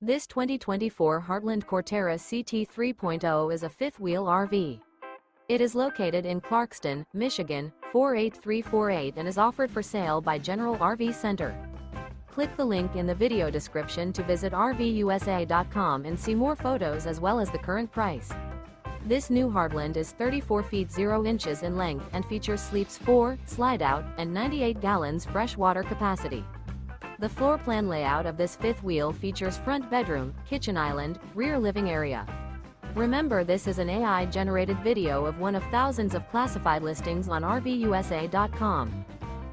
This 2024 Heartland Corterra CT3.0 is a fifth-wheel RV. It is located in Clarkston, Michigan, 48348 and is offered for sale by General RV Center. Click the link in the video description to visit RVUSA.com and see more photos as well as the current price. This new Heartland is 34 feet 0 inches in length and features sleeps 4, slide-out, and 98 gallons fresh water capacity. The floor plan layout of this fifth wheel features front bedroom, kitchen island, rear living area. Remember, this is an AI-generated video of one of thousands of classified listings on RVUSA.com.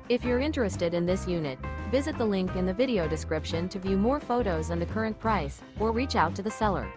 If you're interested in this unit, visit the link in the video description to view more photos and the current price, or reach out to the seller.